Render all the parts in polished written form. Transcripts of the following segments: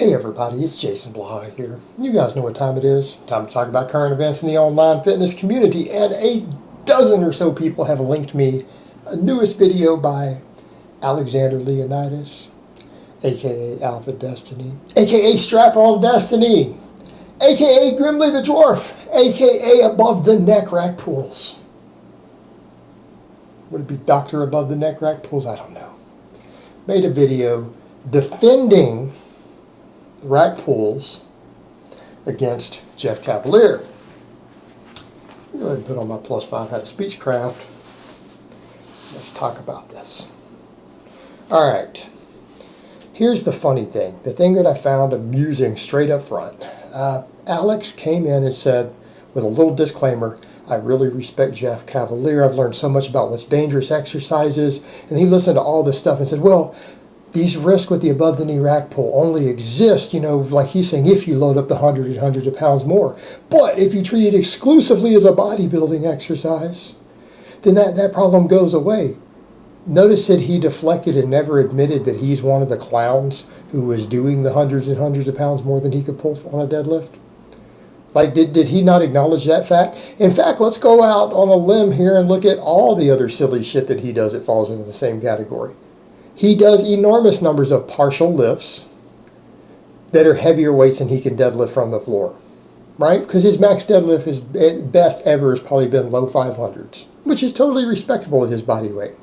Hey everybody, it's Jason Blahai here. You guys know what time it is. Time to talk about current events in the online fitness community, and a dozen or so people have linked me a newest video by Alexander Leonidas, aka AlphaDestiny, aka Strap-On Destiny, aka Grimly the Dwarf, aka Above the Neck Rack Pulls. Would it be Dr. Above the Neck Rack Pulls? I don't know. Made a video defending rack pulls against Jeff Cavalier. Go ahead and put on my +5 hat of Speechcraft. Let's talk about this. All right. Here's the funny thing. The thing that I found amusing straight up front. Alex came in and said, with a little disclaimer, I really respect Jeff Cavalier. I've learned so much about what's dangerous exercises. And he listened to all this stuff and said, well, these risks with the above-the-knee rack pull only exist, like he's saying, if you load up the hundreds of pounds more. But if you treat it exclusively as a bodybuilding exercise, then that problem goes away. Notice that he deflected and never admitted that he's one of the clowns who was doing the hundreds and hundreds of pounds more than he could pull on a deadlift. Like, did he not acknowledge that fact? In fact, let's go out on a limb here and look at all the other silly shit that he does that falls into the same category. He does enormous numbers of partial lifts that are heavier weights than he can deadlift from the floor, right? Because his max deadlift is best ever has probably been low 500s, which is totally respectable at his body weight.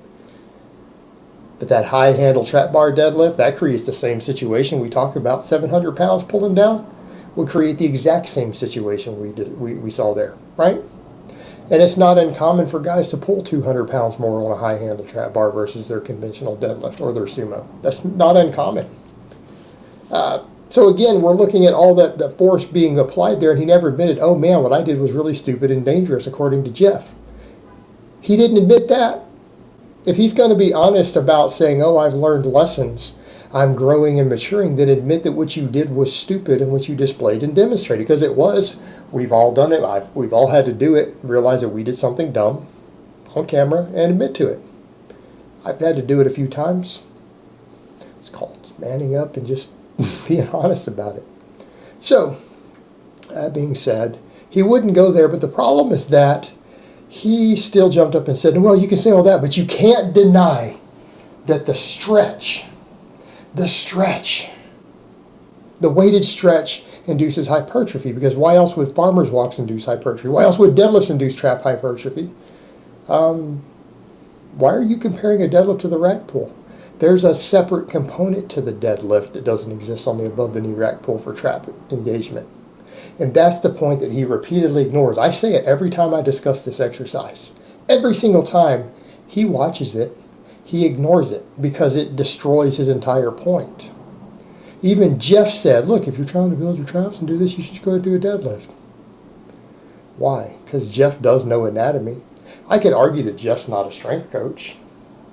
But that high handle trap bar deadlift, that creates the same situation we talked about. 700 pounds pulling down will create the exact same situation we saw there, right? And it's not uncommon for guys to pull 200 pounds more on a high handle trap bar versus their conventional deadlift or their sumo. That's not uncommon. So again, we're looking at all that force being applied there, and he never admitted, oh man, what I did was really stupid and dangerous according to Jeff. He didn't admit that. If he's going to be honest about saying, oh, I've learned lessons, I'm growing and maturing, then admit that what you did was stupid and what you displayed and demonstrated, because it was. We've all done it. We've all had to do it, realize that we did something dumb on camera and admit to it. I've had to do it a few times. It's called manning up and just being honest about it. So, that being said, he wouldn't go there, but the problem is that he still jumped up and said, well, you can say all that, but you can't deny that the weighted stretch induces hypertrophy, because why else would farmer's walks induce hypertrophy? Why else would deadlifts induce trap hypertrophy? Why are you comparing a deadlift to the rack pull? There's a separate component to the deadlift that doesn't exist on the above-the-knee rack pull for trap engagement. And that's the point that he repeatedly ignores. I say it every time I discuss this exercise. Every single time he watches it, he ignores it because it destroys his entire point. Even Jeff said, look, if you're trying to build your traps and do this, you should go and do a deadlift. Why? Because Jeff does know anatomy. I could argue that Jeff's not a strength coach,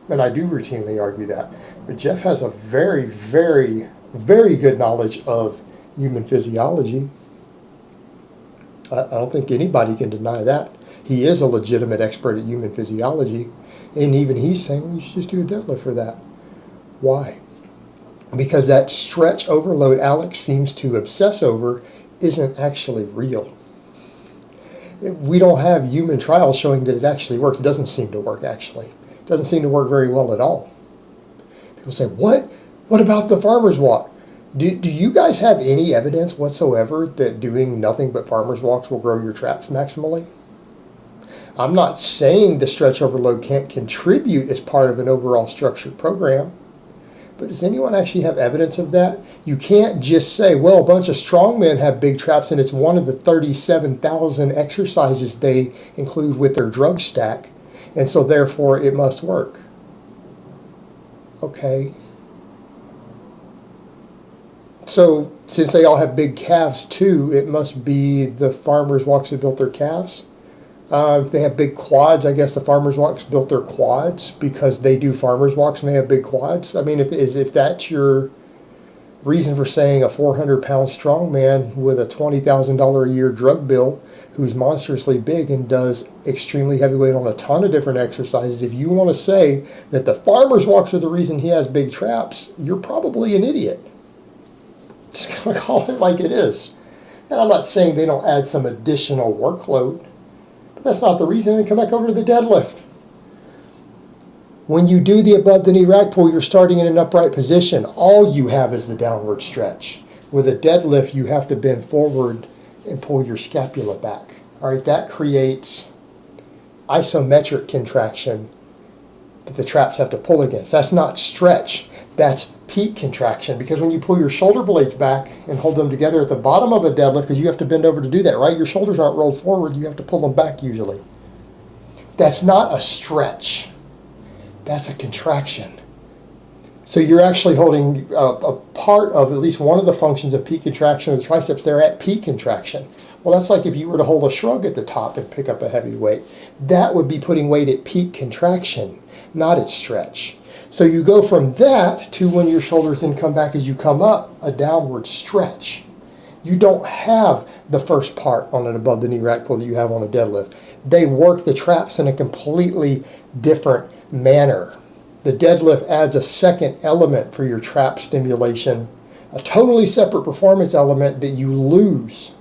and I do routinely argue that. But Jeff has a very, very, very good knowledge of human physiology. I don't think anybody can deny that. He is a legitimate expert at human physiology, and even he's saying, well, you should just do a deadlift for that. Why? Because that stretch overload Alex seems to obsess over isn't actually real. We don't have human trials showing that it actually works. It doesn't seem to work, actually. It doesn't seem to work very well at all. People say, what? What about the farmer's walk? Do you guys have any evidence whatsoever that doing nothing but farmer's walks will grow your traps maximally? I'm not saying the stretch overload can't contribute as part of an overall structured program. But does anyone actually have evidence of that? You can't just say, well, a bunch of strongmen have big traps and it's one of the 37,000 exercises they include with their drug stack, and so therefore it must work. Okay. So since they all have big calves too, it must be the farmers' walks that built their calves. If they have big quads, I guess the farmers' walks built their quads because they do farmers' walks and they have big quads. I mean, if that's your reason for saying a 400-pound strongman with a $20,000 a year drug bill who's monstrously big and does extremely heavyweight on a ton of different exercises, if you want to say that the farmer's walks are the reason he has big traps, you're probably an idiot. Just going to call it like it is. And I'm not saying they don't add some additional workload, but that's not the reason. And come back over to the deadlift. When you do the above the knee rack pull, you're starting in an upright position. All you have is the downward stretch. With a deadlift, you have to bend forward and pull your scapula back. All right, that creates isometric contraction that the traps have to pull against. That's not stretch, that's peak contraction, because when you pull your shoulder blades back and hold them together at the bottom of a deadlift, because you have to bend over to do that, right? Your shoulders aren't rolled forward, you have to pull them back usually. That's not a stretch, that's a contraction. So you're actually holding a part of at least one of the functions of peak contraction of the triceps. They're at peak contraction. Well, that's like if you were to hold a shrug at the top and pick up a heavy weight. That would be putting weight at peak contraction, not at stretch. So you go from that to when your shoulders then come back as you come up, a downward stretch. You don't have the first part on an above the knee rack pull that you have on a deadlift. They work the traps in a completely different manner. The deadlift adds a second element for your trap stimulation, a totally separate performance element that you lose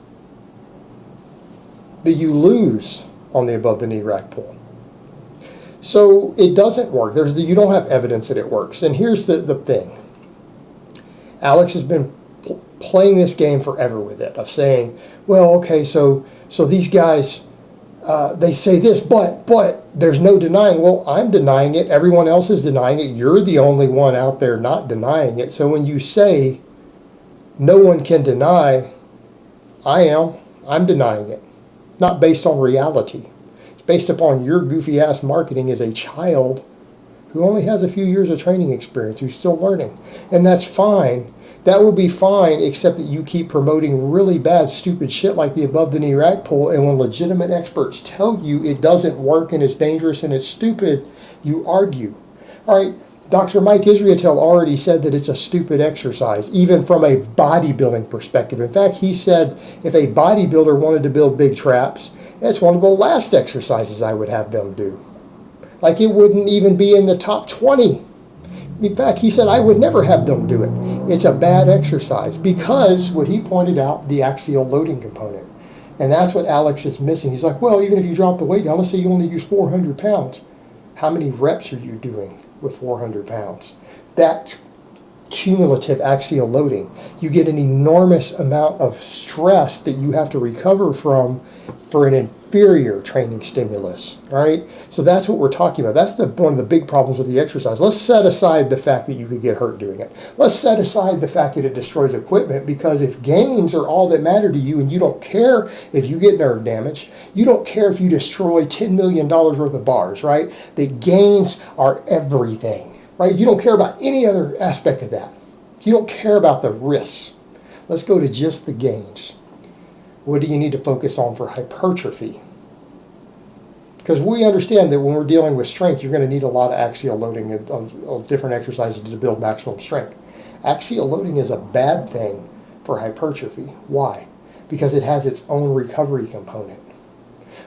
on the above the knee rack pull. So it doesn't work. You don't have evidence that it works. And here's the thing. Alex has been playing this game forever with it, of saying, well, okay, so these guys, they say this, but there's no denying. Well, I'm denying it. Everyone else is denying it. You're the only one out there not denying it. So when you say no one can deny, I'm denying it. Not based on reality. It's based upon your goofy ass marketing as a child who only has a few years of training experience, who's still learning. And that's fine. That will be fine, except that you keep promoting really bad, stupid shit like the above the knee rack pull, and when legitimate experts tell you it doesn't work and it's dangerous and it's stupid, you argue. All right, Dr. Mike Israetel already said that it's a stupid exercise, even from a bodybuilding perspective. In fact, he said if a bodybuilder wanted to build big traps, it's one of the last exercises I would have them do. Like it wouldn't even be in the top 20. In fact, he said I would never have them do it. It's a bad exercise because, what he pointed out, the axial loading component. And that's what Alex is missing. He's like, well, even if you drop the weight down, let's say you only use 400 pounds. How many reps are you doing with 400 pounds? That cumulative axial loading. You get an enormous amount of stress that you have to recover from for an inferior training stimulus, right? So that's what we're talking about. That's one of the big problems with the exercise. Let's set aside the fact that you could get hurt doing it. Let's set aside the fact that it destroys equipment, because if gains are all that matter to you and you don't care if you get nerve damage, you don't care if you destroy $10 million worth of bars, right? The gains are everything. Right? You don't care about any other aspect of that. You don't care about the risks. Let's go to just the gains. What do you need to focus on for hypertrophy? Because we understand that when we're dealing with strength, you're going to need a lot of axial loading of different exercises to build maximum strength. Axial loading is a bad thing for hypertrophy. Why? Because it has its own recovery component.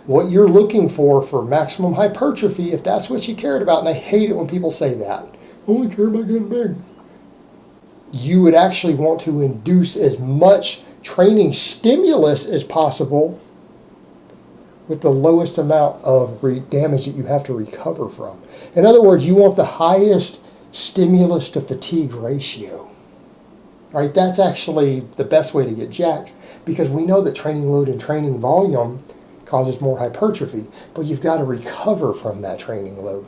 What you're looking for maximum hypertrophy, if that's what you cared about, and I hate it when people say that, I only care about getting big. You would actually want to induce as much training stimulus as possible with the lowest amount of damage that you have to recover from. In other words, you want the highest stimulus to fatigue ratio. All right, that's actually the best way to get jacked, because we know that training load and training volume causes more hypertrophy, but you've got to recover from that training load.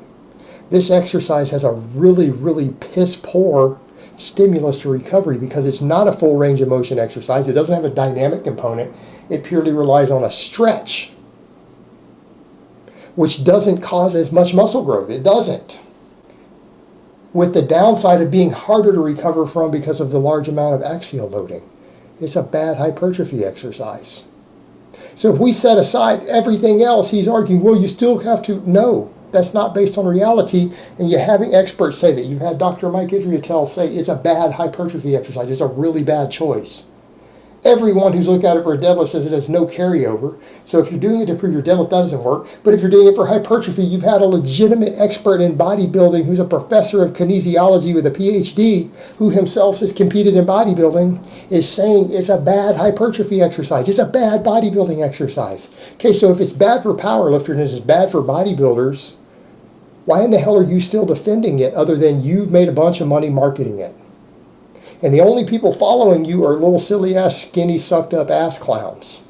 This exercise has a really, really piss poor stimulus to recovery because it's not a full range of motion exercise. It doesn't have a dynamic component. It purely relies on a stretch, which doesn't cause as much muscle growth. It doesn't. With the downside of being harder to recover from because of the large amount of axial loading. It's a bad hypertrophy exercise. So if we set aside everything else, he's arguing, well, you still have to. No, that's not based on reality. And you're having experts say that. You've had Dr. Mike Israetel say it's a bad hypertrophy exercise. It's a really bad choice. Everyone who's looked at it for a deadlift says it has no carryover. So if you're doing it to improve your deadlift, that doesn't work. But if you're doing it for hypertrophy, you've had a legitimate expert in bodybuilding who's a professor of kinesiology with a PhD, who himself has competed in bodybuilding, is saying it's a bad hypertrophy exercise. It's a bad bodybuilding exercise. Okay, so if it's bad for powerlifters and it's bad for bodybuilders, why in the hell are you still defending it other than you've made a bunch of money marketing it? And the only people following you are little silly ass, skinny, sucked up ass clowns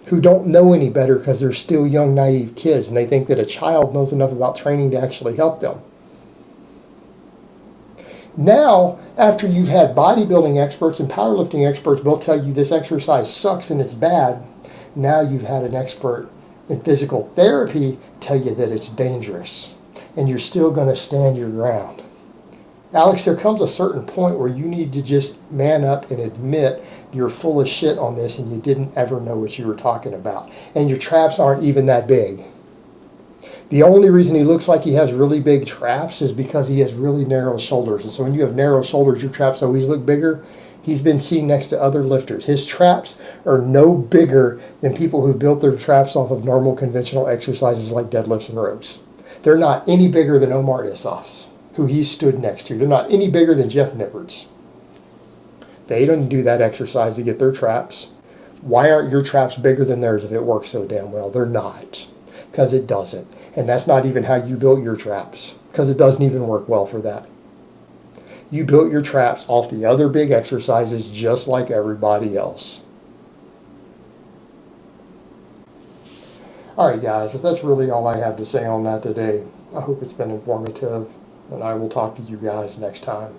who don't know any better because they're still young, naive kids, and they think that a child knows enough about training to actually help them. Now, after you've had bodybuilding experts and powerlifting experts both tell you this exercise sucks and it's bad, now you've had an expert in physical therapy tell you that it's dangerous, and you're still going to stand your ground. Alex, there comes a certain point where you need to just man up and admit you're full of shit on this and you didn't ever know what you were talking about. And your traps aren't even that big. The only reason he looks like he has really big traps is because he has really narrow shoulders. And so when you have narrow shoulders, your traps always look bigger. He's been seen next to other lifters. His traps are no bigger than people who built their traps off of normal conventional exercises like deadlifts and rows. They're not any bigger than Omar Isof's, who he stood next to. They're not any bigger than Jeff Nippard's. They don't do that exercise to get their traps. Why aren't your traps bigger than theirs if it works so damn well? They're not, because it doesn't. And that's not even how you built your traps, because it doesn't even work well for that. You built your traps off the other big exercises just like everybody else. All right, guys, but that's really all I have to say on that today. I hope it's been informative, and I will talk to you guys next time.